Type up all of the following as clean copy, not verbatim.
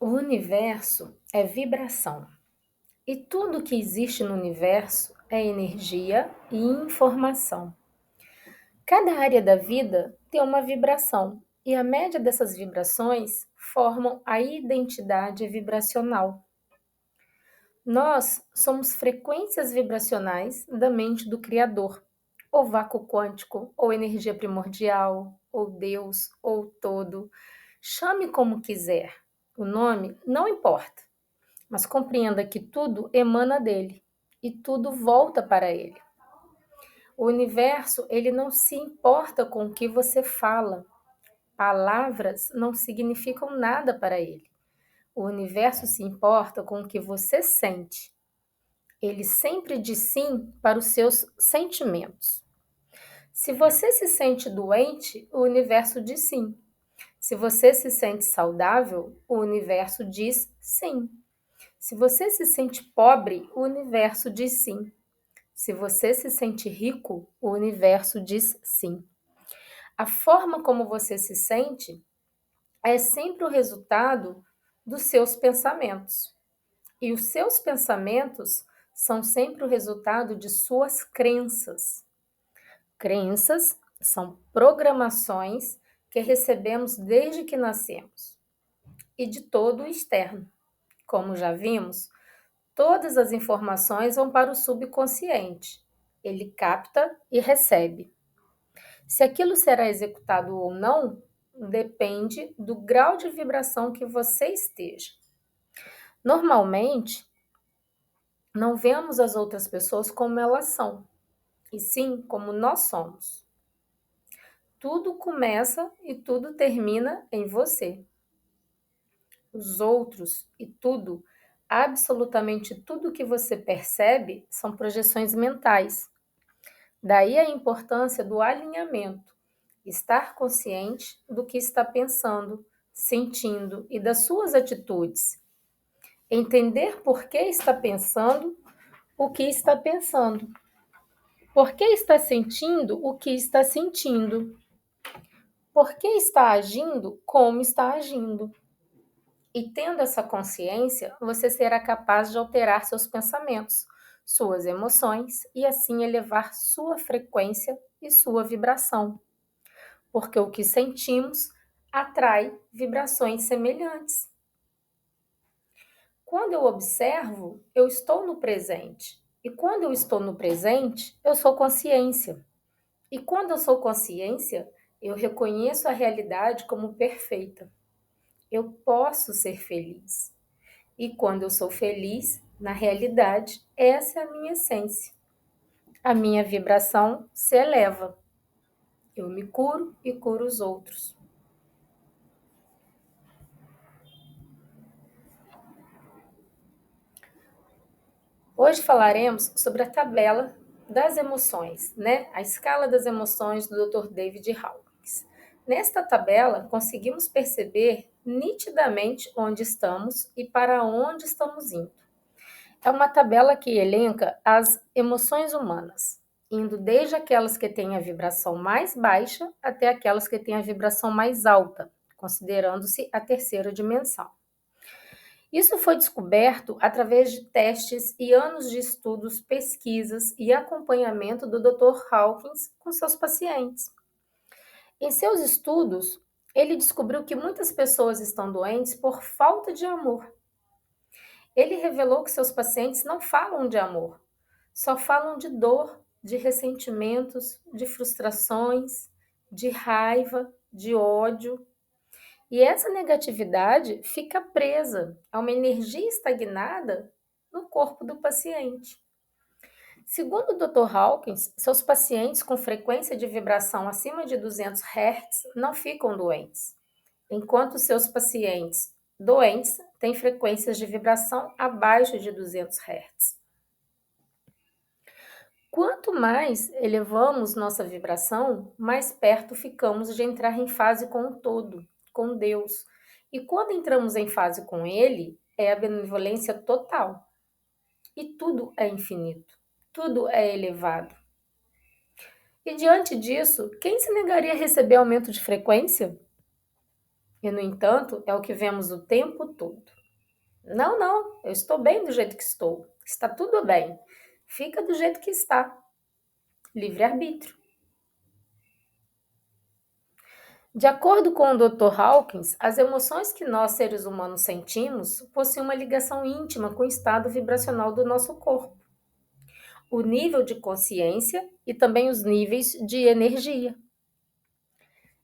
O universo é vibração e tudo que existe no universo é energia e informação. Cada área da vida tem uma vibração e a média dessas vibrações formam a identidade vibracional. Nós somos frequências vibracionais da mente do Criador, ou vácuo quântico, ou energia primordial, ou Deus, ou todo. Chame como quiser. O nome não importa, mas compreenda que tudo emana dele e tudo volta para ele. O universo, ele não se importa com o que você fala. Palavras não significam nada para ele. O universo se importa com o que você sente. Ele sempre diz sim para os seus sentimentos. Se você se sente doente, o universo diz sim. Se você se sente saudável, o universo diz sim. Se você se sente pobre, o universo diz sim. Se você se sente rico, o universo diz sim. A forma como você se sente é sempre o resultado dos seus pensamentos. E os seus pensamentos são sempre o resultado de suas crenças. Crenças são programações que recebemos desde que nascemos e de todo o externo. Como já vimos, todas as informações vão para o subconsciente. Ele capta e recebe. Se aquilo será executado ou não, depende do grau de vibração que você esteja. Normalmente, não vemos as outras pessoas como elas são, e sim como nós somos. Tudo começa e tudo termina em você. Os outros e tudo, absolutamente tudo que você percebe, são projeções mentais. Daí a importância do alinhamento, estar consciente do que está pensando, sentindo e das suas atitudes. Entender por que está pensando o que está pensando. Por que está sentindo o que está sentindo? Por que está agindo como está agindo? E tendo essa consciência, você será capaz de alterar seus pensamentos, suas emoções e assim elevar sua frequência e sua vibração. Porque o que sentimos atrai vibrações semelhantes. Quando eu observo, eu estou no presente. E quando eu estou no presente, eu sou consciência. E quando eu sou consciência, eu reconheço a realidade como perfeita. Eu posso ser feliz. E quando eu sou feliz, na realidade, essa é a minha essência. A minha vibração se eleva. Eu me curo e curo os outros. Hoje falaremos sobre a tabela das emoções, né? A escala das emoções do Dr. David Hawkins. Nesta tabela, conseguimos perceber nitidamente onde estamos e para onde estamos indo. É uma tabela que elenca as emoções humanas, indo desde aquelas que têm a vibração mais baixa até aquelas que têm a vibração mais alta, considerando-se a terceira dimensão. Isso foi descoberto através de testes e anos de estudos, pesquisas e acompanhamento do Dr. Hawkins com seus pacientes. Em seus estudos, ele descobriu que muitas pessoas estão doentes por falta de amor. Ele revelou que seus pacientes não falam de amor, só falam de dor, de ressentimentos, de frustrações, de raiva, de ódio. E essa negatividade fica presa a uma energia estagnada no corpo do paciente. Segundo o Dr. Hawkins, seus pacientes com frequência de vibração acima de 200 Hz não ficam doentes, enquanto seus pacientes doentes têm frequências de vibração abaixo de 200 Hz. Quanto mais elevamos nossa vibração, mais perto ficamos de entrar em fase com o todo, com Deus. E quando entramos em fase com Ele, é a benevolência total. E tudo é infinito, tudo é elevado. E diante disso, quem se negaria a receber aumento de frequência? E, no entanto, é o que vemos o tempo todo. Não, não, eu estou bem do jeito que estou. Está tudo bem. Fica do jeito que está. Livre-arbítrio. De acordo com o Dr. Hawkins, as emoções que nós, seres humanos, sentimos possuem uma ligação íntima com o estado vibracional do nosso corpo, o nível de consciência e também os níveis de energia.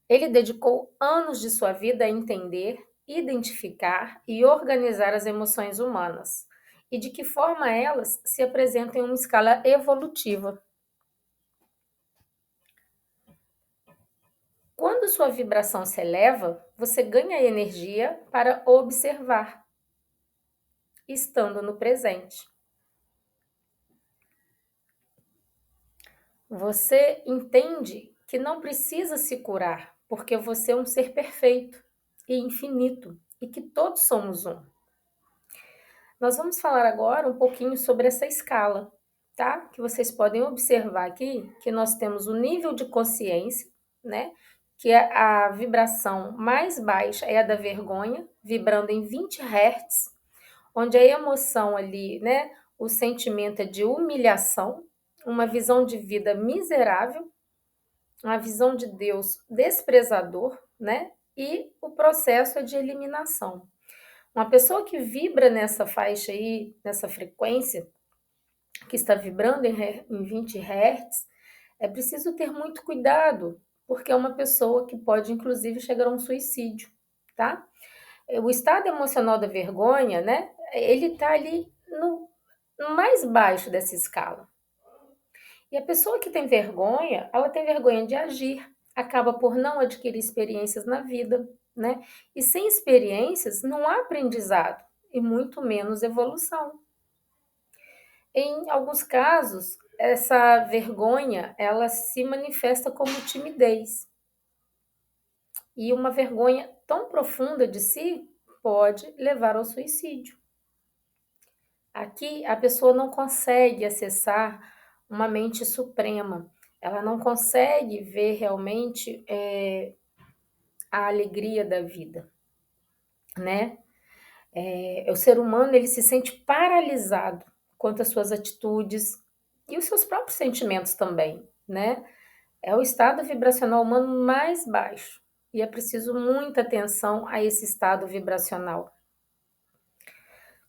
Ele dedicou anos de sua vida a entender, identificar e organizar as emoções humanas e de que forma elas se apresentam em uma escala evolutiva. Quando sua vibração se eleva, você ganha energia para observar, estando no presente. Você entende que não precisa se curar, porque você é um ser perfeito e infinito e que todos somos um. Nós vamos falar agora um pouquinho sobre essa escala, tá? Que vocês podem observar aqui que nós temos o nível de consciência, né? Que é a vibração mais baixa é a da vergonha, vibrando em 20 Hz, onde a emoção ali, né? O sentimento é de humilhação, uma visão de vida miserável, uma visão de Deus desprezador, né? E o processo é de eliminação. Uma pessoa que vibra nessa faixa aí, nessa frequência, que está vibrando em 20 Hz, é preciso ter muito cuidado, porque é uma pessoa que pode, inclusive, chegar a um suicídio, tá? O estado emocional da vergonha, né? Ele está ali no mais baixo dessa escala. E a pessoa que tem vergonha, ela tem vergonha de agir, acaba por não adquirir experiências na vida, né? E sem experiências não há aprendizado e muito menos evolução. Em alguns casos, essa vergonha, ela se manifesta como timidez. E uma vergonha tão profunda de si pode levar ao suicídio. Aqui a pessoa não consegue acessar uma mente suprema, ela não consegue ver realmente a alegria da vida, né? O ser humano ele se sente paralisado quanto às suas atitudes e os seus próprios sentimentos também, né? É o estado vibracional humano mais baixo e é preciso muita atenção a esse estado vibracional.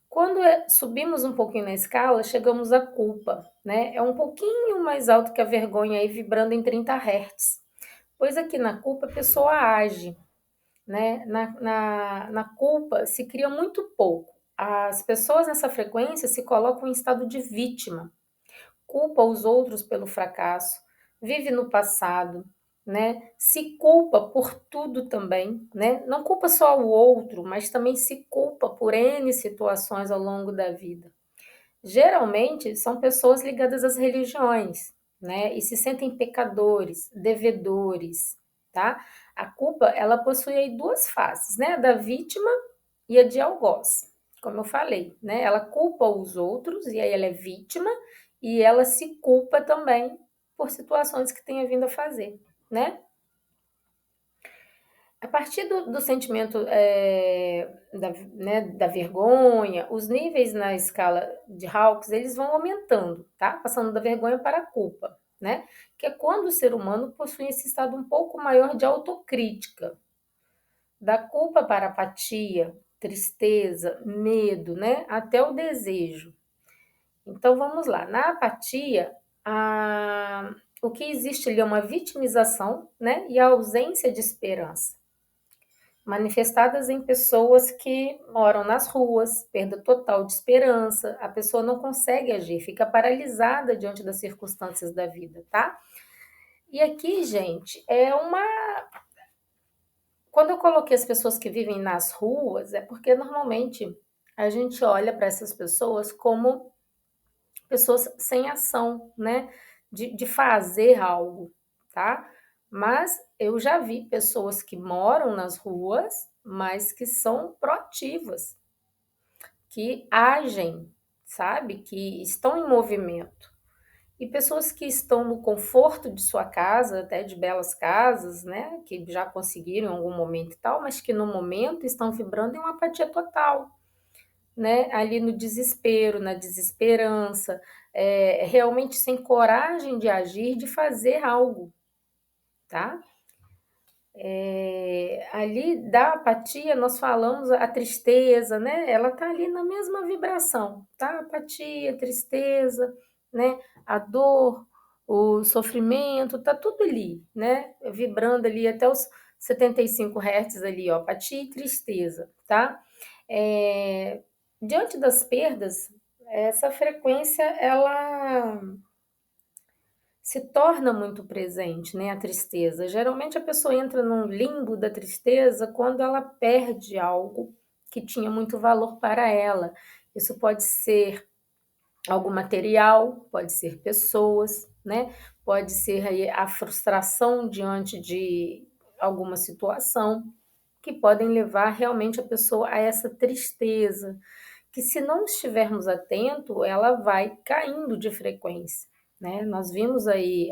Quando subimos um pouquinho na escala, chegamos à culpa, né? É um pouquinho mais alto que a vergonha, aí vibrando em 30 Hz. Pois aqui na culpa a pessoa age, né? Na culpa se cria muito pouco. As pessoas nessa frequência se colocam em estado de vítima, culpa os outros pelo fracasso, vive no passado, né? Se culpa por tudo também, né? Não culpa só o outro, mas também se culpa por N situações ao longo da vida. Geralmente são pessoas ligadas às religiões, né? E se sentem pecadores, devedores, tá? A culpa, ela possui aí duas faces, né? A da vítima e a de algoz. Como eu falei, né? Ela culpa os outros e aí ela é vítima e ela se culpa também por situações que tenha vindo a fazer, né? A partir do sentimento da vergonha, os níveis na escala de Hawkes, eles vão aumentando, tá? Passando da vergonha para a culpa, né? Que é quando o ser humano possui esse estado um pouco maior de autocrítica. Da culpa para a apatia, tristeza, medo, né? Até o desejo. Então vamos lá. Na apatia, o que existe ali é uma vitimização, né? E a ausência de esperança, manifestadas em pessoas que moram nas ruas, perda total de esperança, a pessoa não consegue agir, fica paralisada diante das circunstâncias da vida, tá? E aqui, gente, quando eu coloquei as pessoas que vivem nas ruas, é porque normalmente a gente olha para essas pessoas como pessoas sem ação, né? De fazer algo, tá? Mas eu já vi pessoas que moram nas ruas, mas que são proativas, que agem, sabe? Que estão em movimento. E pessoas que estão no conforto de sua casa, até de belas casas, né, que já conseguiram em algum momento e tal, mas que no momento estão vibrando em uma apatia total, né, ali no desespero, na desesperança, realmente sem coragem de agir, de fazer algo, tá? Ali da apatia nós falamos a tristeza, né? Ela tá ali na mesma vibração, tá? Apatia, tristeza, né? A dor, o sofrimento, tá tudo ali, né? Vibrando ali até os 75 Hz ali, ó, apatia e tristeza, tá? É, diante das perdas, essa frequência ela se torna muito presente, né, a tristeza. Geralmente a pessoa entra num limbo da tristeza quando ela perde algo que tinha muito valor para ela. Isso pode ser algo material, pode ser pessoas, né? Pode ser aí a frustração diante de alguma situação que podem levar realmente a pessoa a essa tristeza, que se não estivermos atentos, ela vai caindo de frequência, né? Nós vimos aí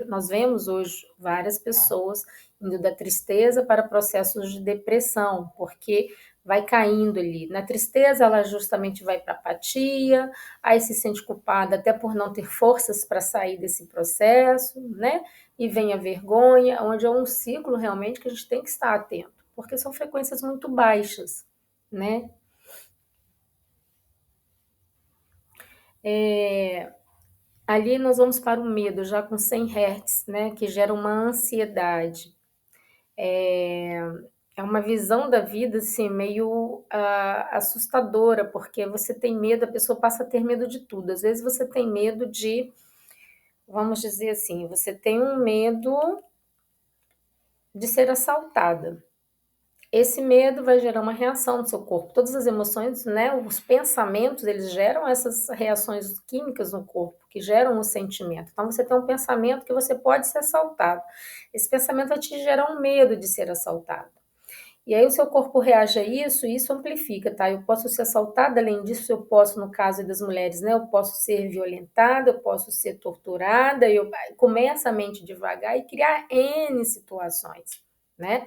nós vemos hoje várias pessoas indo da tristeza para processos de depressão, porque vai caindo ali. Na tristeza, ela justamente vai para apatia, aí se sente culpada até por não ter forças para sair desse processo, né? E vem a vergonha, onde é um ciclo realmente que a gente tem que estar atento, porque são frequências muito baixas, né? É, ali nós vamos para o medo, já com 100 Hz, né, que gera uma ansiedade. É, é uma visão da vida assim, meio assustadora, porque você tem medo, a pessoa passa a ter medo de tudo. Às vezes você tem medo de, vamos dizer assim, você tem um medo de ser assaltada. Esse medo vai gerar uma reação no seu corpo. Todas as emoções, né, os pensamentos, eles geram essas reações químicas no corpo, que geram o sentimento. Então, você tem um pensamento que você pode ser assaltado. Esse pensamento vai te gerar um medo de ser assaltado. E aí o seu corpo reage a isso e isso amplifica, tá? Eu posso ser assaltada, além disso, eu posso, no caso das mulheres, né, eu posso ser violentada, eu posso ser torturada, eu começa a mente devagar e criar N situações, né?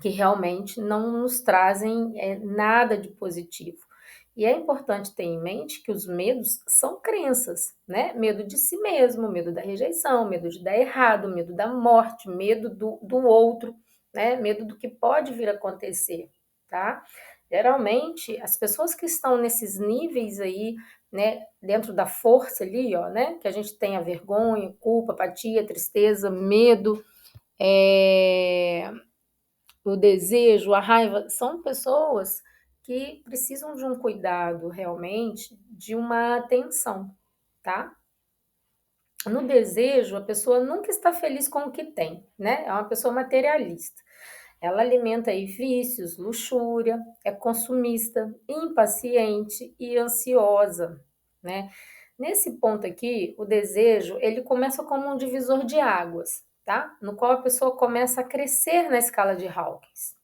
Que realmente não nos trazem nada de positivo. E é importante ter em mente que os medos são crenças, né? Medo de si mesmo, medo da rejeição, medo de dar errado, medo da morte, medo do outro, né? Medo do que pode vir a acontecer, tá? Geralmente, as pessoas que estão nesses níveis aí, né, dentro da força ali, ó, né, que a gente tem a vergonha, culpa, apatia, tristeza, medo, é, o desejo, a raiva, são pessoas que precisam de um cuidado realmente, de uma atenção, tá? No desejo, a pessoa nunca está feliz com o que tem, né? É uma pessoa materialista. Ela alimenta aí vícios, luxúria, é consumista, impaciente e ansiosa, né? Nesse ponto aqui, o desejo, ele começa como um divisor de águas, tá? No qual a pessoa começa a crescer na escala de Hawkins.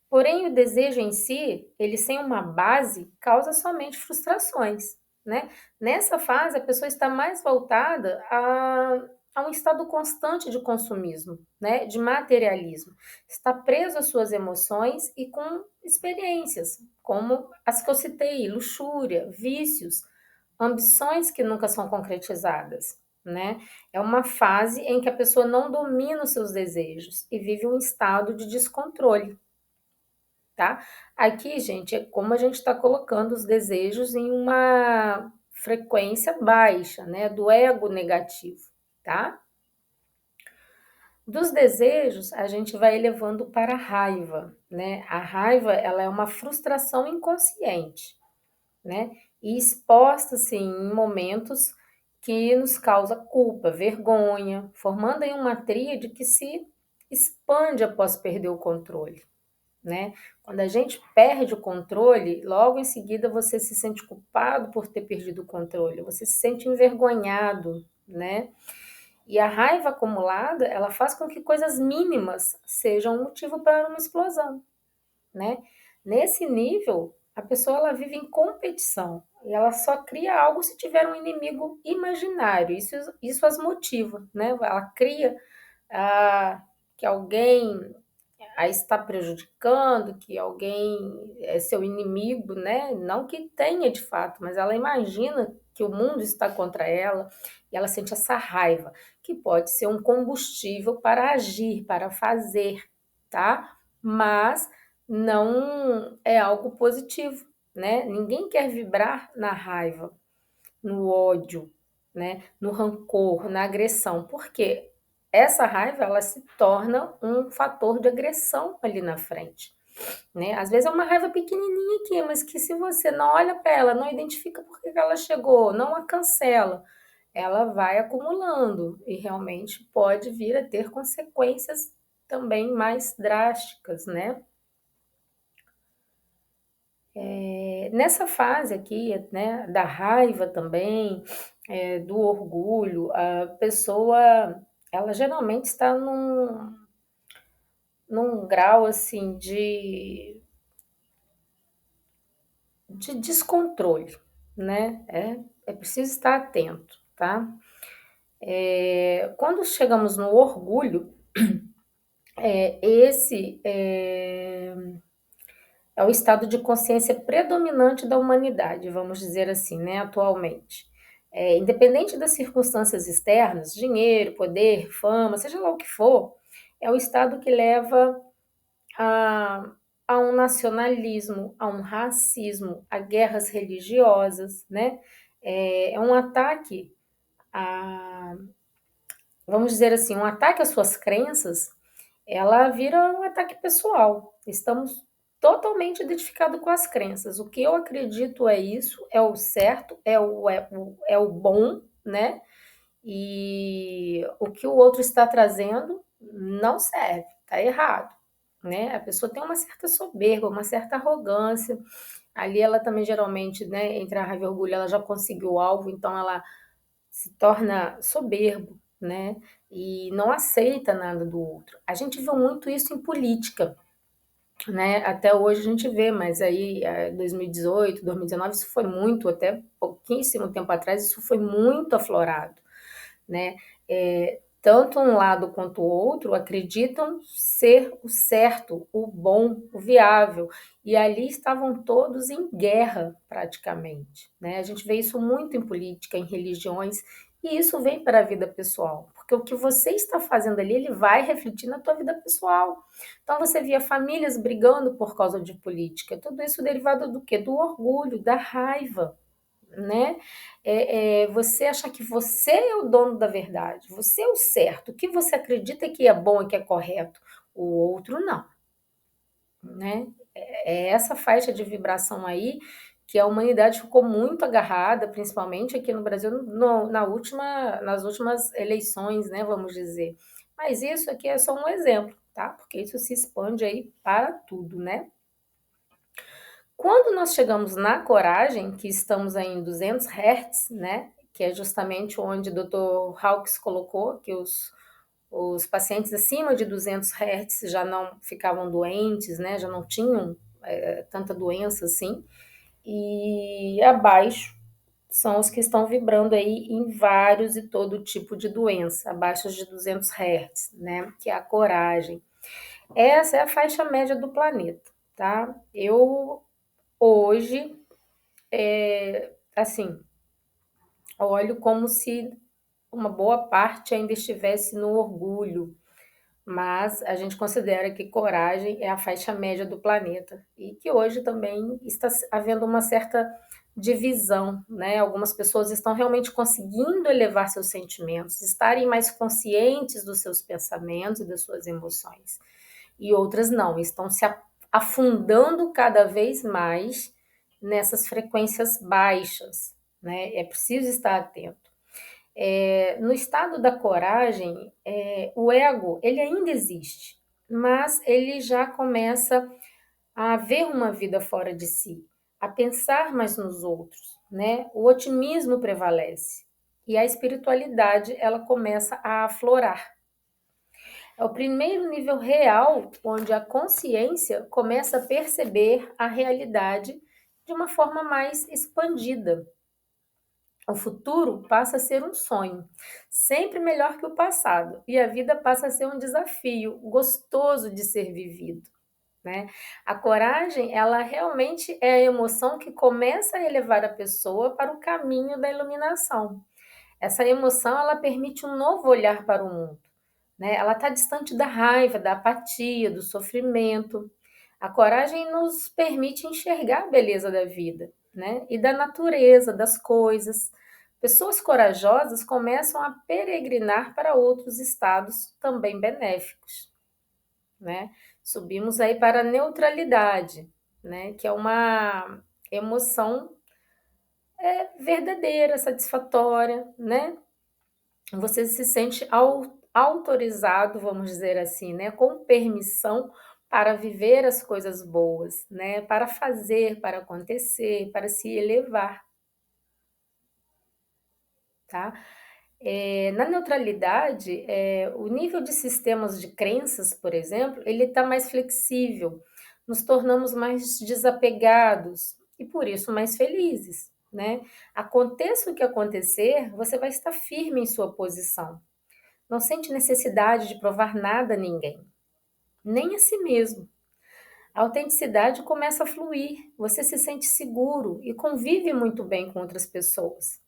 Porém, o desejo em si, ele sem uma base, causa somente frustrações, né? Nessa fase, a pessoa está mais voltada a um estado constante de consumismo, né? De materialismo. Está preso às suas emoções e com experiências, como as que eu citei, luxúria, vícios, ambições que nunca são concretizadas, né? É uma fase em que a pessoa não domina os seus desejos e vive um estado de descontrole, tá? Aqui, gente, é como a gente está colocando os desejos em uma frequência baixa, né? Do ego negativo, tá? Dos desejos, a gente vai elevando para a raiva, né? A raiva, ela é uma frustração inconsciente, né? E exposta, assim, em momentos que nos causa culpa, vergonha, formando aí uma tríade que se expande após perder o controle, né? Quando a gente perde o controle, logo em seguida você se sente culpado por ter perdido o controle, você se sente envergonhado, né? E a raiva acumulada, ela faz com que coisas mínimas sejam um motivo para uma explosão, né? Nesse nível, a pessoa ela vive em competição. E ela só cria algo se tiver um inimigo imaginário. Isso as motiva, né? Ela cria que alguém a está prejudicando, que alguém é seu inimigo, né? Não que tenha de fato, mas ela imagina que o mundo está contra ela e ela sente essa raiva, que pode ser um combustível para agir, para fazer, tá? Mas não é algo positivo, né? Ninguém quer vibrar na raiva, no ódio, né? No rancor, na agressão, porque essa raiva ela se torna um fator de agressão ali na frente, né? Às vezes é uma raiva pequenininha aqui, mas que se você não olha para ela, não identifica por que ela chegou, não a cancela, ela vai acumulando e realmente pode vir a ter consequências também mais drásticas, né? Nessa fase aqui, né, da raiva também, do orgulho, a pessoa, ela geralmente está num grau assim de descontrole, né? É preciso estar atento, tá? Quando chegamos no orgulho, esse é o estado de consciência predominante da humanidade, vamos dizer assim, né, atualmente. Independente das circunstâncias externas, dinheiro, poder, fama, seja lá o que for, é o estado que leva a, a um nacionalismo, a um racismo, a guerras religiosas, né? É um ataque a, vamos dizer assim, um ataque às suas crenças, ela vira um ataque pessoal. Estamos totalmente identificados com as crenças. O que eu acredito é isso, é o certo, é o bom, né? E o que o outro está trazendo não serve, está errado, né? A pessoa tem uma certa soberba, uma certa arrogância. Ali ela também geralmente, né, entre a raiva e o orgulho, ela já conseguiu o alvo, então ela se torna soberbo, né? E não aceita nada do outro. A gente viu muito isso em política, né? Até hoje a gente vê, mas aí 2018, 2019, isso foi muito, até pouquíssimo tempo atrás, isso foi muito aflorado, né? Tanto um lado quanto o outro acreditam ser o certo, o bom, o viável, e ali estavam todos em guerra praticamente, né? A gente vê isso muito em política, em religiões, e isso vem para a vida pessoal, porque o que você está fazendo ali, ele vai refletir na tua vida pessoal. Então você via famílias brigando por causa de política, tudo isso derivado do quê? Do orgulho, da raiva, né? Você achar que você é o dono da verdade, você é o certo, o que você acredita que é bom e que é correto, o outro não, né? É essa faixa de vibração aí que a humanidade ficou muito agarrada, principalmente aqui no Brasil, nas últimas eleições, né? Vamos dizer. Mas isso aqui é só um exemplo, tá? Porque isso se expande aí para tudo, né? Quando nós chegamos na coragem, que estamos aí em 200 Hz, né, que é justamente onde o Dr. Hawkes colocou que os pacientes acima de 200 Hz já não ficavam doentes, né, já não tinham tanta doença assim, e abaixo são os que estão vibrando aí em vários e todo tipo de doença, abaixo de 200 Hz, né, que é a coragem. Essa é a faixa média do planeta, tá? Eu hoje assim, olho como se uma boa parte ainda estivesse no orgulho, mas a gente considera que coragem é a faixa média do planeta e que hoje também está havendo uma certa divisão, né? Algumas pessoas estão realmente conseguindo elevar seus sentimentos, estarem mais conscientes dos seus pensamentos e das suas emoções, e outras não, estão se afundando cada vez mais nessas frequências baixas, né? É preciso estar atento. No estado da coragem, o ego ele ainda existe, mas ele já começa a ver uma vida fora de si, a pensar mais nos outros, né? O otimismo prevalece e a espiritualidade ela começa a aflorar. É o primeiro nível real onde a consciência começa a perceber a realidade de uma forma mais expandida. O futuro passa a ser um sonho, sempre melhor que o passado, e a vida passa a ser um desafio gostoso de ser vivido, né? A coragem, ela realmente é a emoção que começa a elevar a pessoa para o caminho da iluminação. Essa emoção, ela permite um novo olhar para o mundo, né? Ela está distante da raiva, da apatia, do sofrimento. A coragem nos permite enxergar a beleza da vida, né? E da natureza, das coisas. Pessoas corajosas começam a peregrinar para outros estados também benéficos, né? Subimos aí para a neutralidade, né? Que é uma emoção verdadeira, satisfatória, né? Você se sente autorizado, vamos dizer assim, né, com permissão para viver as coisas boas, né, para fazer, para acontecer, para se elevar, tá? Na neutralidade, o nível de sistemas de crenças, por exemplo, ele está mais flexível, nos tornamos mais desapegados e por isso mais felizes, né? Aconteça o que acontecer, você vai estar firme em sua posição. Não sente necessidade de provar nada a ninguém, nem a si mesmo. A autenticidade começa a fluir, você se sente seguro e convive muito bem com outras pessoas.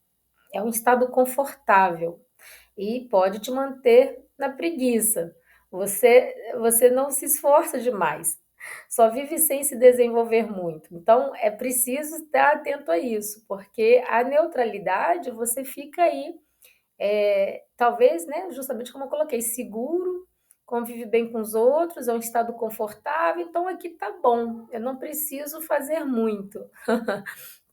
É um estado confortável e pode te manter na preguiça. Você não se esforça demais, só vive sem se desenvolver muito. Então é preciso estar atento a isso, porque a neutralidade você fica aí talvez, né, justamente como eu coloquei, seguro, convive bem com os outros, é um estado confortável, então aqui tá bom, eu não preciso fazer muito,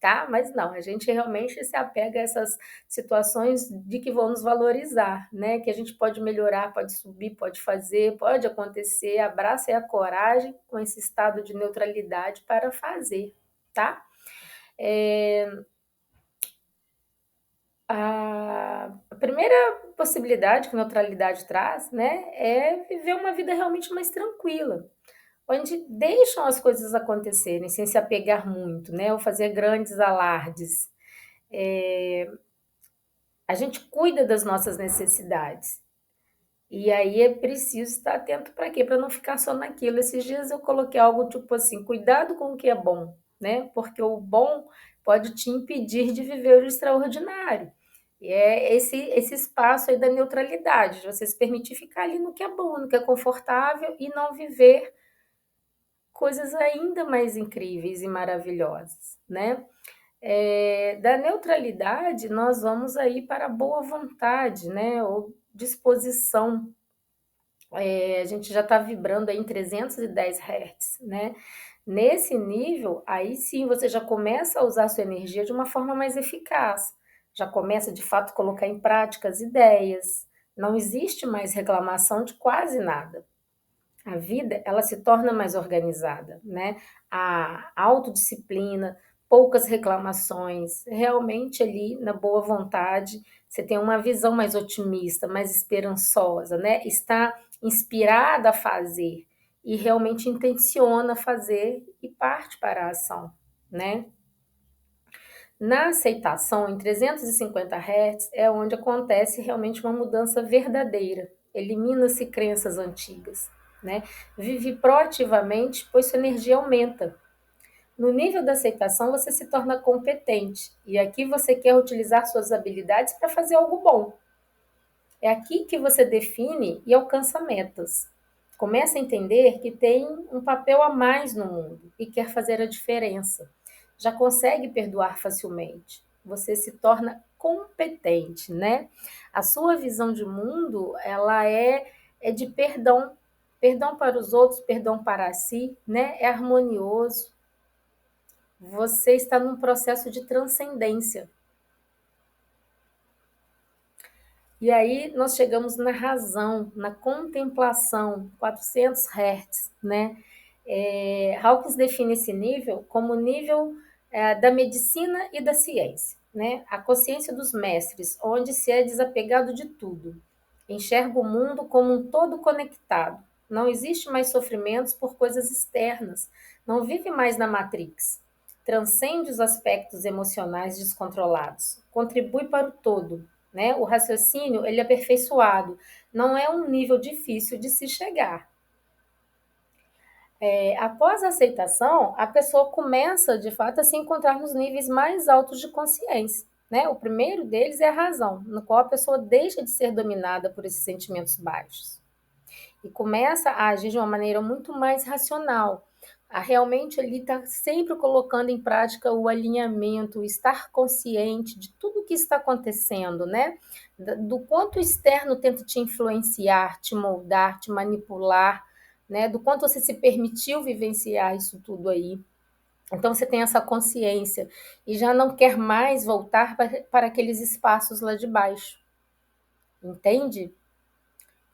tá? Mas não, a gente realmente se apega a essas situações de que vão nos valorizar, né? Que a gente pode melhorar, pode subir, pode fazer, pode acontecer, abraça aí a coragem com esse estado de neutralidade para fazer, tá? É, a primeira possibilidade que a neutralidade traz, né, é viver uma vida realmente mais tranquila, onde deixam as coisas acontecerem sem se apegar muito, né, ou fazer grandes alardes. A gente cuida das nossas necessidades. E aí é preciso estar atento para quê? Para não ficar só naquilo. Esses dias eu coloquei algo tipo assim: cuidado com o que é bom, né? Porque o bom pode te impedir de viver o extraordinário. E é esse espaço aí da neutralidade, de você se permitir ficar ali no que é bom, no que é confortável e não viver coisas ainda mais incríveis e maravilhosas, né? Da neutralidade, nós vamos aí para a boa vontade, né? Ou disposição. A gente já está vibrando aí em 310 Hz, né? Nesse nível, aí sim você já começa a usar a sua energia de uma forma mais eficaz. Já começa de fato a colocar em prática as ideias. Não existe mais reclamação de quase nada. A vida, ela se torna mais organizada, né? A autodisciplina, poucas reclamações, realmente ali na boa vontade, você tem uma visão mais otimista, mais esperançosa, né? Está inspirada a fazer e realmente intenciona fazer e parte para a ação, né? Na aceitação em 350 Hz é onde acontece realmente uma mudança verdadeira. Elimina-se crenças antigas, né? Vive proativamente, pois sua energia aumenta. No nível da aceitação, você se torna competente. E aqui você quer utilizar suas habilidades para fazer algo bom. É aqui que você define e alcança metas. Começa a entender que tem um papel a mais no mundo e quer fazer a diferença. Já consegue perdoar facilmente. Você se torna competente, né? A sua visão de mundo, ela é de perdão. Perdão para os outros, perdão para si, né? É harmonioso. Você está num processo de transcendência. E aí nós chegamos na razão, na contemplação, 400 Hz, né? Hawkins define esse nível como nível da medicina e da ciência, né? A consciência dos mestres, onde se é desapegado de tudo. Enxerga o mundo como um todo conectado. Não existe mais sofrimentos por coisas externas. Não vive mais na Matrix. transcende os aspectos emocionais descontrolados, contribui para o todo, né? O raciocínio, ele é aperfeiçoado, não é um nível difícil de se chegar. Após a aceitação, a pessoa começa, de fato, a se encontrar nos níveis mais altos de consciência, né? O primeiro deles é a razão, no qual a pessoa deixa de ser dominada por esses sentimentos baixos e começa a agir de uma maneira muito mais racional. A realmente ele está sempre colocando em prática o alinhamento, o estar consciente de tudo o que está acontecendo, né? Do quanto o externo tenta te influenciar, te moldar, te manipular, né? Do quanto você se permitiu vivenciar isso tudo aí. Então você tem essa consciência e já não quer mais voltar para aqueles espaços lá de baixo. Entende?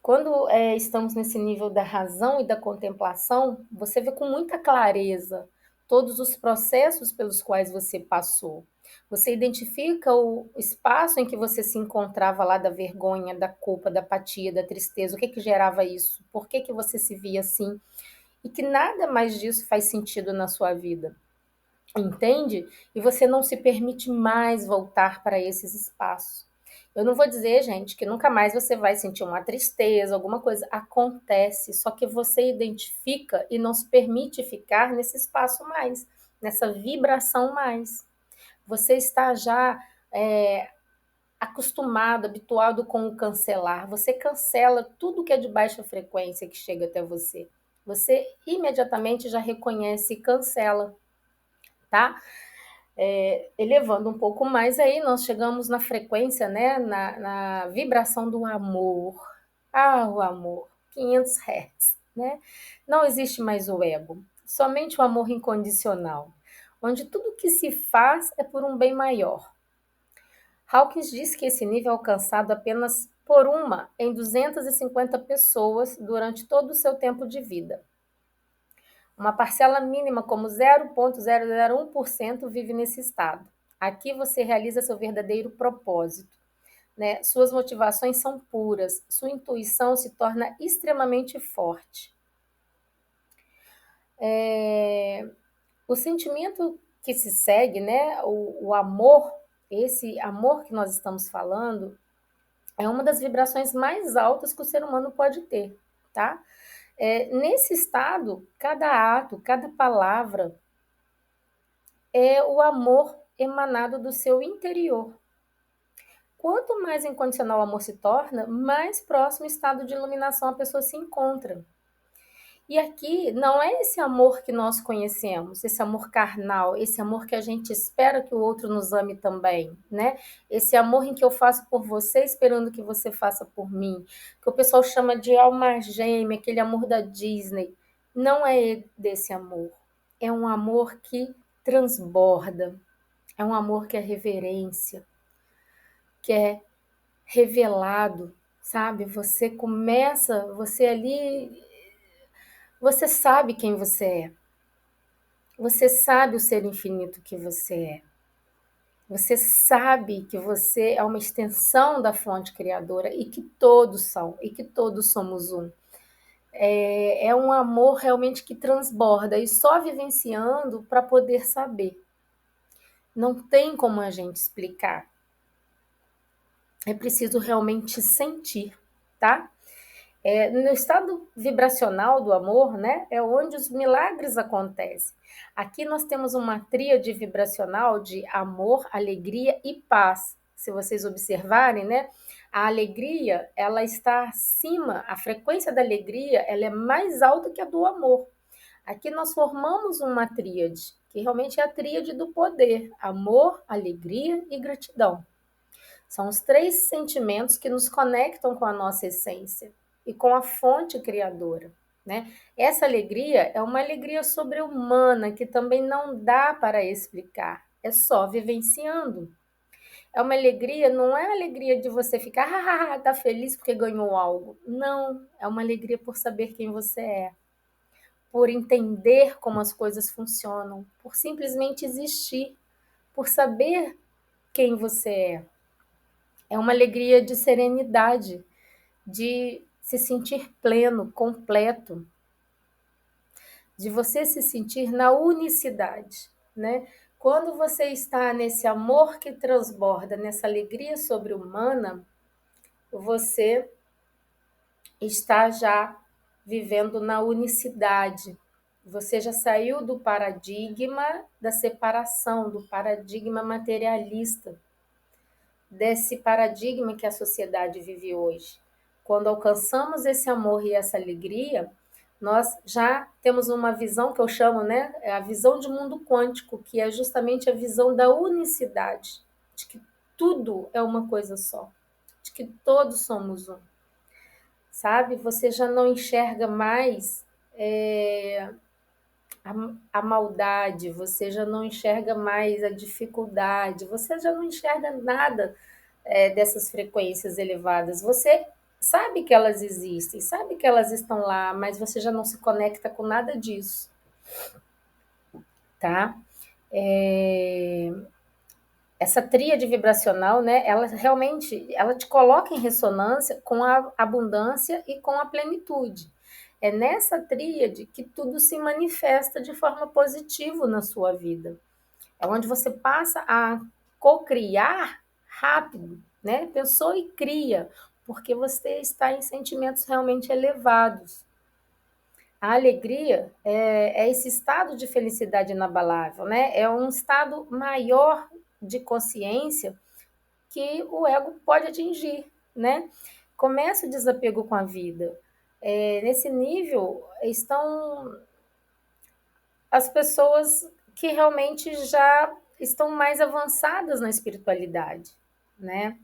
Quando estamos nesse nível da razão e da contemplação, você vê com muita clareza todos os processos pelos quais você passou. Você identifica o espaço em que você se encontrava lá da vergonha, da culpa, da apatia, da tristeza, o que gerava isso, por que você se via assim, e que nada mais disso faz sentido na sua vida. Entende? E você não se permite mais voltar para esses espaços. Eu não vou dizer, gente, que nunca mais você vai sentir uma tristeza, alguma coisa. Acontece, só que você identifica e não se permite ficar nesse espaço mais, nessa vibração mais. Você está já acostumado, habituado com o cancelar. Você cancela tudo que é de baixa frequência que chega até você. Você imediatamente já reconhece e cancela, tá? Elevando um pouco mais, aí nós chegamos na frequência, né, na vibração do amor. Ah, o amor, 500 Hz, né? Não existe mais o ego, somente o amor incondicional, onde tudo que se faz é por um bem maior. Hawkins diz que esse nível é alcançado apenas por uma em 250 pessoas durante todo o seu tempo de vida. Uma parcela mínima, como 0,001%, vive nesse estado. Aqui você realiza seu verdadeiro propósito, né? Suas motivações são puras, sua intuição se torna extremamente forte. O sentimento que se segue, né? O amor, esse amor que nós estamos falando, é uma das vibrações mais altas que o ser humano pode ter, tá? Nesse estado, cada ato, cada palavra é o amor emanado do seu interior. Quanto mais incondicional o amor se torna, mais próximo estado de iluminação a pessoa se encontra. E aqui não é esse amor que nós conhecemos, esse amor carnal, esse amor que a gente espera que o outro nos ame também, né? Esse amor em que eu faço por você esperando que você faça por mim, que o pessoal chama de alma gêmea, aquele amor da Disney. Não é desse amor. É um amor que transborda, é um amor que é reverência, que é revelado, sabe? Você começa, você ali, você sabe quem você é. Você sabe o ser infinito que você é. Você sabe que você é uma extensão da fonte criadora e que todos são, e que todos somos um. É um amor realmente que transborda e só vivenciando para poder saber. Não tem como a gente explicar. É preciso realmente sentir, tá? No estado vibracional do amor, né, é onde os milagres acontecem. Aqui nós temos uma tríade vibracional de amor, alegria e paz. Se vocês observarem, né, a alegria, ela está acima, a frequência da alegria, ela é mais alta que a do amor. Aqui nós formamos uma tríade, que realmente é a tríade do poder: amor, alegria e gratidão. São os três sentimentos que nos conectam com a nossa essência e com a fonte criadora, né? Essa alegria é uma alegria sobre-humana que também não dá para explicar, é só vivenciando. É uma alegria, não é a alegria de você ficar, tá feliz porque ganhou algo. Não, é uma alegria por saber quem você é, por entender como as coisas funcionam, por simplesmente existir, por saber quem você é. É uma alegria de serenidade, de se sentir pleno, completo, de você se sentir na unicidade, né? Quando você está nesse amor que transborda, nessa alegria sobre-humana, você está já vivendo na unicidade. Você já saiu do paradigma da separação, do paradigma materialista, desse paradigma que a sociedade vive hoje. Quando alcançamos esse amor e essa alegria, nós já temos uma visão que eu chamo, né, a visão de mundo quântico, que é justamente a visão da unicidade, de que tudo é uma coisa só, de que todos somos um, sabe? Você já não enxerga mais a maldade, você já não enxerga mais a dificuldade, você já não enxerga nada dessas frequências elevadas. Você sabe que elas existem, sabe que elas estão lá, mas você já não se conecta com nada disso, tá? É, essa tríade vibracional, né, ela realmente, ela te coloca em ressonância com a abundância e com a plenitude. É nessa tríade que tudo se manifesta de forma positiva na sua vida. É onde você passa a co-criar rápido, né? Pensou e cria, porque você está em sentimentos realmente elevados. A alegria é esse estado de felicidade inabalável, né? É um estado maior de consciência que o ego pode atingir, né? Começa o desapego com a vida. Nesse nível estão as pessoas que realmente já estão mais avançadas na espiritualidade, né?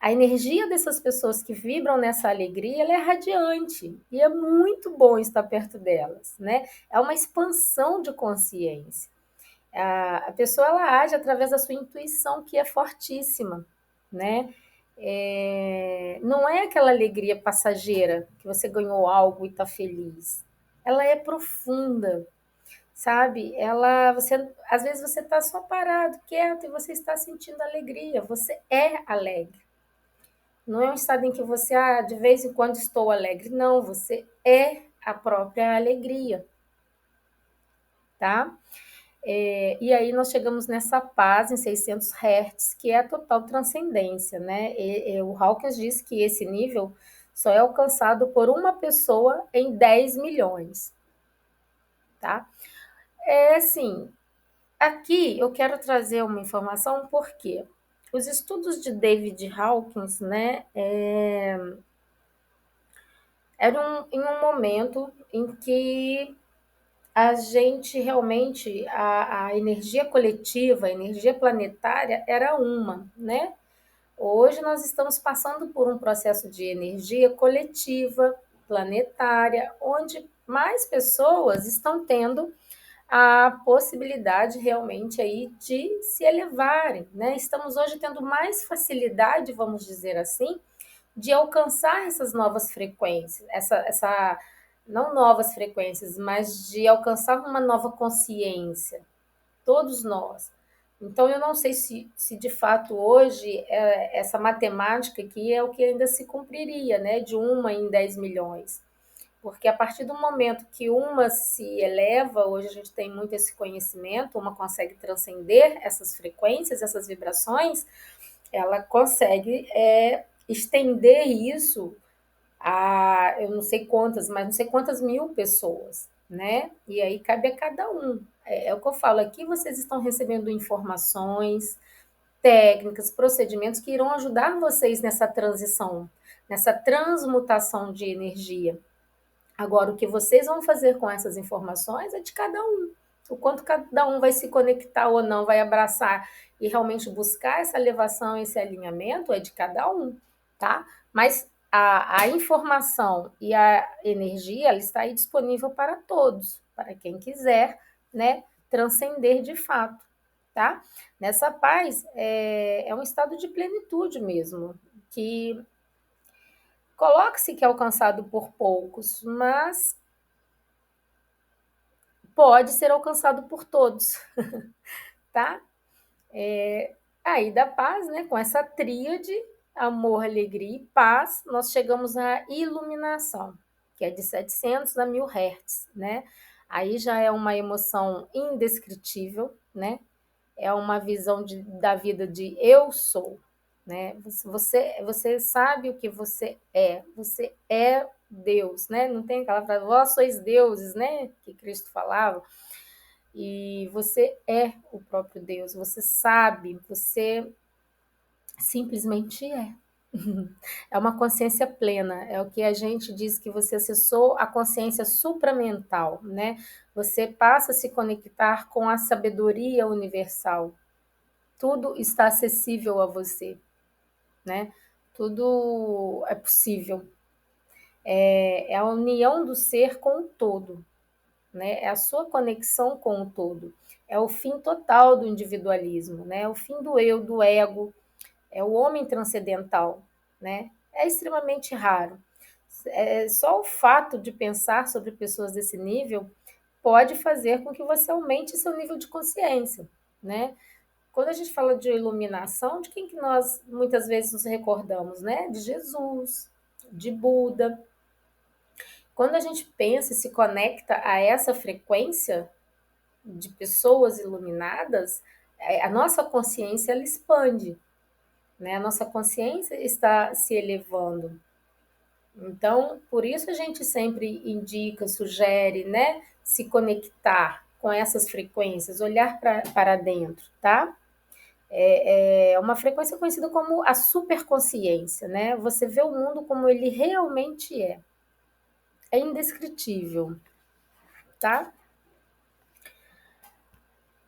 A energia dessas pessoas que vibram nessa alegria, ela é radiante e é muito bom estar perto delas, né? É uma expansão de consciência. A pessoa ela age através da sua intuição que é fortíssima, né? Não é aquela alegria passageira que você ganhou algo e está feliz. Ela é profunda, sabe? Você às vezes você está só parado, quieto e você está sentindo alegria. Você é alegre. Não é um estado em que você, de vez em quando estou alegre. Não, você é a própria alegria, tá? E aí nós chegamos nessa paz em 600 Hz, que é a total transcendência, né? O Hawkins diz que esse nível só é alcançado por uma pessoa em 10 milhões, tá? É assim, aqui eu quero trazer uma informação porque os estudos de David Hawkins, né, eram em um momento em que a gente realmente, a energia coletiva, a energia planetária era uma, né? Hoje nós estamos passando por um processo de energia coletiva, planetária, onde mais pessoas estão tendo a possibilidade realmente aí de se elevarem, né? Estamos hoje tendo mais facilidade, vamos dizer assim, de alcançar essas novas frequências, essa não novas frequências, mas de alcançar uma nova consciência, todos nós. Então, eu não sei se de fato hoje essa matemática aqui é o que ainda se cumpriria, né? De uma em 10 milhões. Porque a partir do momento que uma se eleva, hoje a gente tem muito esse conhecimento, uma consegue transcender essas frequências, essas vibrações, ela consegue estender isso a eu não sei quantas, mas não sei quantas mil pessoas, né? E aí cabe a cada um. É o que eu falo aqui, vocês estão recebendo informações, técnicas, procedimentos que irão ajudar vocês nessa transição, nessa transmutação de energia. Agora, o que vocês vão fazer com essas informações é de cada um. O quanto cada um vai se conectar ou não, vai abraçar e realmente buscar essa elevação, esse alinhamento, é de cada um, tá? Mas a informação e a energia, ela está aí disponível para todos, para quem quiser, né, transcender de fato, tá? Nessa paz, é um estado de plenitude mesmo, que coloque-se que é alcançado por poucos, mas pode ser alcançado por todos, tá? Aí da paz, né? Com essa tríade, amor, alegria e paz, nós chegamos à iluminação, que é de 700 a 1000 Hz, né? Aí já é uma emoção indescritível, né? é uma visão da vida de eu sou, né? Você sabe o que você é Deus, né? Não tem aquela frase, vós sois deuses, né? Que Cristo falava. E você é o próprio Deus, você sabe, você simplesmente é. É uma consciência plena, é o que a gente diz que você acessou a consciência supramental, né? Você passa a se conectar com a sabedoria universal. Tudo está acessível a você, né? Tudo é possível. É a união do ser com o todo, né? É a sua conexão com o todo. É o fim total do individualismo, né? É o fim do eu, do ego, é o homem transcendental, né? É extremamente raro. Só o fato de pensar sobre pessoas desse nível pode fazer com que você aumente seu nível de consciência, né? Quando a gente fala de iluminação, de quem que nós muitas vezes nos recordamos, né? De Jesus, de Buda. Quando a gente pensa e se conecta a essa frequência de pessoas iluminadas, a nossa consciência ela expande, né? A nossa consciência está se elevando. Então, por isso a gente sempre indica, sugere, né? Se conectar com essas frequências, olhar para dentro, tá? É uma frequência conhecida como a superconsciência, né? Você vê o mundo como ele realmente é. É indescritível, tá?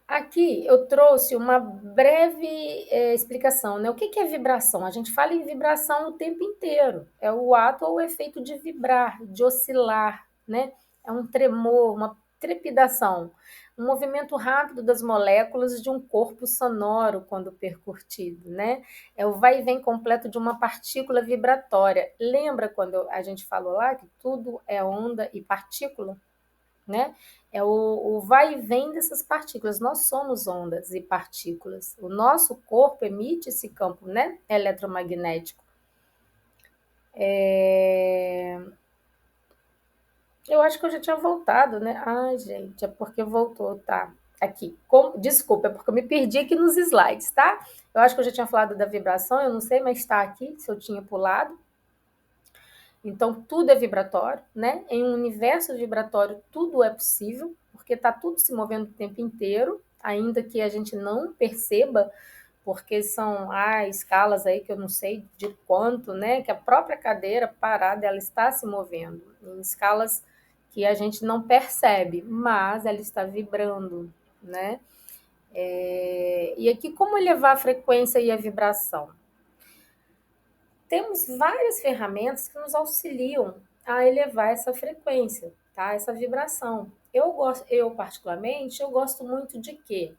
Aqui eu trouxe uma breve explicação, né? O que é vibração? A gente fala em vibração o tempo inteiro. É o ato ou o efeito de vibrar, de oscilar, né? É um tremor, uma trepidação, um movimento rápido das moléculas de um corpo sonoro quando percutido, né? É o vai e vem completo de uma partícula vibratória. Lembra quando a gente falou lá que tudo é onda e partícula? Né? É o vai e vem dessas partículas. Nós somos ondas e partículas. O nosso corpo emite esse campo, né, eletromagnético. Eu acho que eu já tinha voltado, né? Ai, gente, é porque voltou, tá? Aqui. Desculpa, é porque eu me perdi aqui nos slides, tá? Eu acho que eu já tinha falado da vibração, eu não sei, mas está aqui, se eu tinha pulado. Então, tudo é vibratório, né? Em um universo vibratório, tudo é possível, porque está tudo se movendo o tempo inteiro, ainda que a gente não perceba, porque são escalas aí que eu não sei de quanto, né? Que a própria cadeira parada, ela está se movendo, em escalas que a gente não percebe, mas ela está vibrando, né? E aqui, como elevar a frequência e a vibração? Temos várias ferramentas que nos auxiliam a elevar essa frequência, tá? Essa vibração. Eu particularmente, eu gosto muito de quê?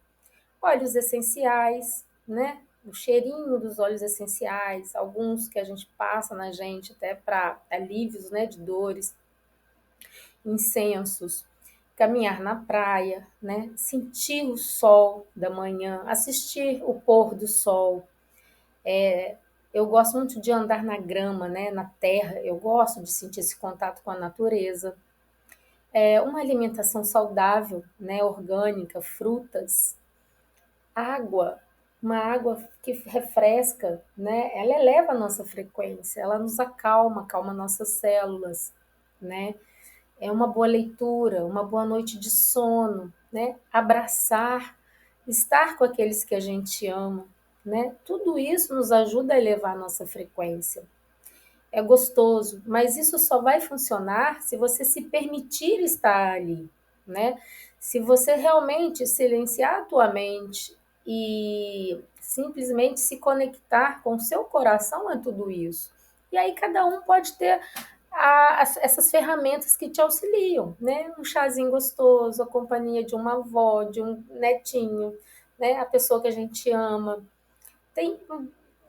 Óleos essenciais, né? O cheirinho dos óleos essenciais, alguns que a gente passa na gente até para alívios, né, de dores, incensos, caminhar na praia, né? Sentir o sol da manhã, assistir o pôr do sol. Eu gosto muito de andar na grama, né, na terra. Eu gosto de sentir esse contato com a natureza. Uma alimentação saudável, né, orgânica, frutas, água, uma água que refresca, né? Ela eleva a nossa frequência, ela nos acalma, acalma nossas células, né? É uma boa leitura, uma boa noite de sono, né? Abraçar, estar com aqueles que a gente ama, né? Tudo isso nos ajuda a elevar a nossa frequência. É gostoso, mas isso só vai funcionar se você se permitir estar ali, né? Se você realmente silenciar a tua mente e simplesmente se conectar com o seu coração a tudo isso. E aí cada um pode ter essas ferramentas que te auxiliam, né? Um chazinho gostoso, a companhia de uma avó, de um netinho, né? A pessoa que a gente ama. Tem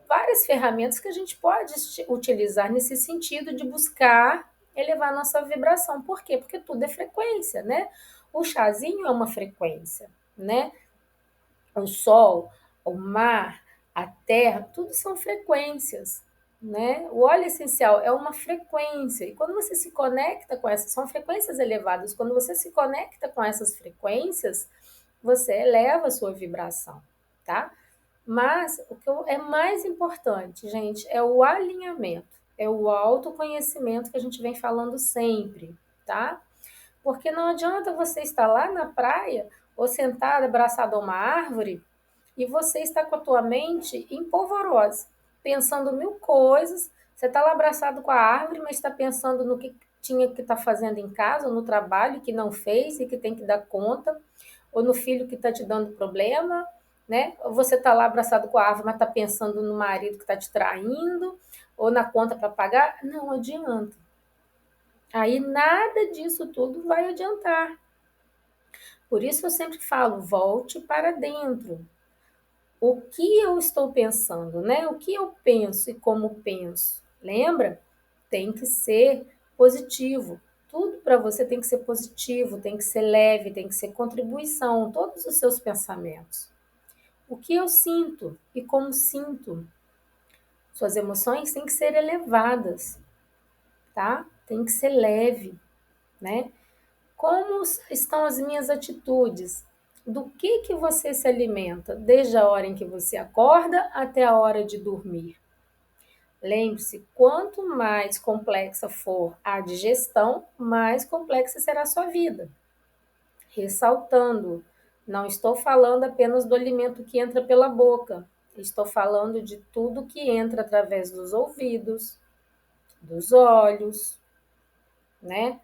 várias ferramentas que a gente pode utilizar nesse sentido de buscar elevar a nossa vibração. Por quê? Porque tudo é frequência, né? O chazinho é uma frequência, né? O sol, o mar, a terra, tudo são frequências, né? O óleo essencial é uma frequência. E quando você se conecta com essas, são frequências elevadas. Quando você se conecta com essas frequências, você eleva a sua vibração, tá? Mas o que é mais importante, gente, é o alinhamento, é o autoconhecimento que a gente vem falando sempre, tá? Porque não adianta você estar lá na praia ou sentado, abraçado a uma árvore e você está com a tua mente em polvorosa, pensando mil coisas. Você está lá abraçado com a árvore, mas está pensando no que tinha que estar fazendo em casa, ou no trabalho que não fez e que tem que dar conta, ou no filho que está te dando problema, né? Ou você está lá abraçado com a árvore, mas está pensando no marido que está te traindo, ou na conta para pagar. Não adianta. Aí nada disso tudo vai adiantar. Por isso eu sempre falo, volte para dentro. O que eu estou pensando, né? O que eu penso e como penso. Lembra? Tem que ser positivo. Tudo para você tem que ser positivo, tem que ser leve, tem que ser contribuição, todos os seus pensamentos. O que eu sinto e como sinto. Suas emoções têm que ser elevadas, tá? Tem que ser leve, né? Como estão as minhas atitudes? Do que você se alimenta, desde a hora em que você acorda até a hora de dormir? Lembre-se, quanto mais complexa for a digestão, mais complexa será a sua vida. Ressaltando, não estou falando apenas do alimento que entra pela boca, estou falando de tudo que entra através dos ouvidos, dos olhos, né?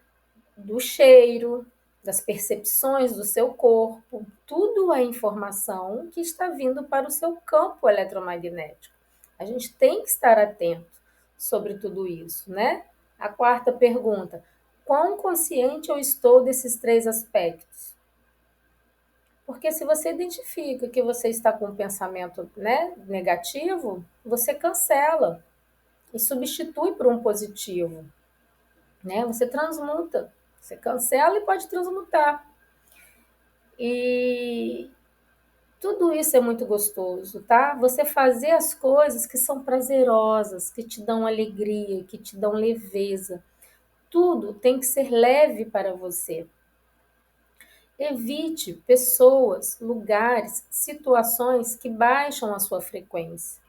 Do cheiro, das percepções do seu corpo, tudo é informação que está vindo para o seu campo eletromagnético. A gente tem que estar atento sobre tudo isso, né? A quarta pergunta: quão consciente eu estou desses três aspectos? Porque se você identifica que você está com um pensamento, né, negativo, você cancela e substitui por um positivo, né? Você transmuta, você cancela e pode transmutar. E tudo isso é muito gostoso, tá? Você fazer as coisas que são prazerosas, que te dão alegria, que te dão leveza. Tudo tem que ser leve para você. Evite pessoas, lugares, situações que baixam a sua frequência.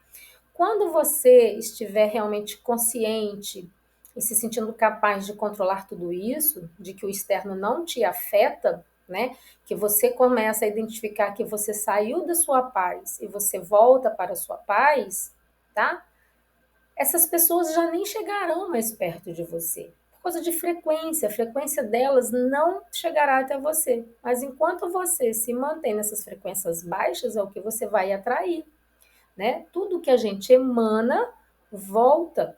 Quando você estiver realmente consciente e se sentindo capaz de controlar tudo isso, de que o externo não te afeta, né? Que você começa a identificar que você saiu da sua paz e você volta para a sua paz, tá? Essas pessoas já nem chegarão mais perto de você. Por causa de frequência, a frequência delas não chegará até você. Mas enquanto você se mantém nessas frequências baixas, é o que você vai atrair, né? Tudo que a gente emana volta.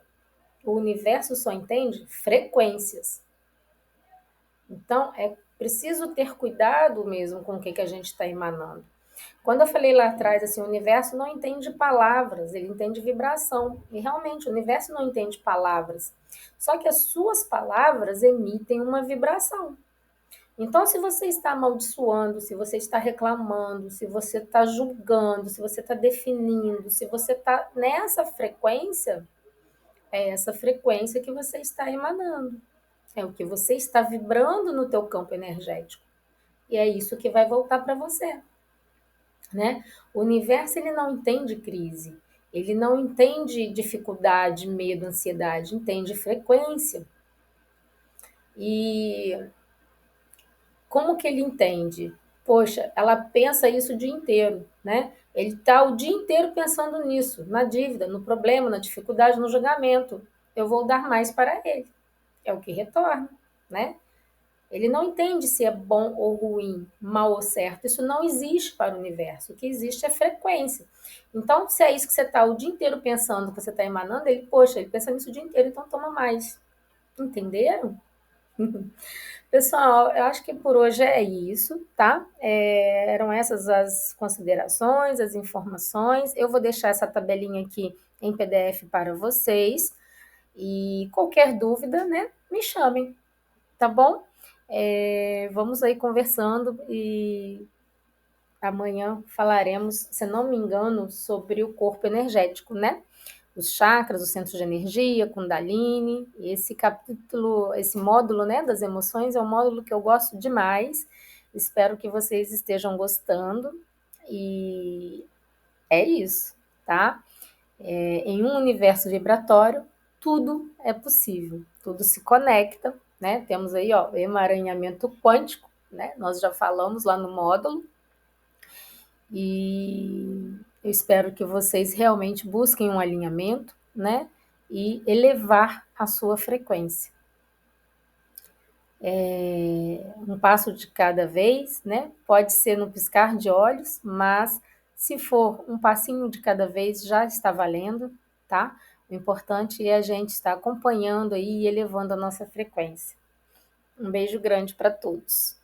O universo só entende frequências. Então, é preciso ter cuidado mesmo com o que a gente está emanando. Quando eu falei lá atrás, assim, o universo não entende palavras, ele entende vibração. E realmente, o universo não entende palavras. Só que as suas palavras emitem uma vibração. Então, se você está amaldiçoando, se você está reclamando, se você está julgando, se você está definindo, se você está nessa frequência, é essa frequência que você está emanando. É o que você está vibrando no teu campo energético. E é isso que vai voltar para você, né? O universo ele não entende crise, ele não entende dificuldade, medo, ansiedade, entende frequência. E como que ele entende? Poxa, ela pensa isso o dia inteiro, né? Ele está o dia inteiro pensando nisso, na dívida, no problema, na dificuldade, no julgamento. Eu vou dar mais para ele. É o que retorna, né? Ele não entende se é bom ou ruim, mal ou certo. Isso não existe para o universo. O que existe é frequência. Então, se é isso que você está o dia inteiro pensando, que você está emanando, ele, poxa, ele pensa nisso o dia inteiro, então toma mais. Entenderam? Pessoal, eu acho que por hoje é isso, tá? Eram essas as considerações, as informações. Eu vou deixar essa tabelinha aqui em PDF para vocês. E qualquer dúvida, né, me chamem, tá bom? Vamos aí conversando e amanhã falaremos, se não me engano, sobre o corpo energético, né? Os chakras, os centros de energia, Kundalini. Esse capítulo, esse módulo, né, das emoções é um módulo que eu gosto demais Espero que vocês estejam gostando e é isso, tá? Em um universo vibratório, tudo é possível, tudo se conecta, né? Temos aí, ó, emaranhamento quântico, né? Nós já falamos lá no módulo e eu espero que vocês realmente busquem um alinhamento, né? E elevar a sua frequência. Um passo de cada vez, né? Pode ser no piscar de olhos, mas se for um passinho de cada vez, já está valendo, tá? O importante é a gente estar acompanhando aí e elevando a nossa frequência. Um beijo grande para todos.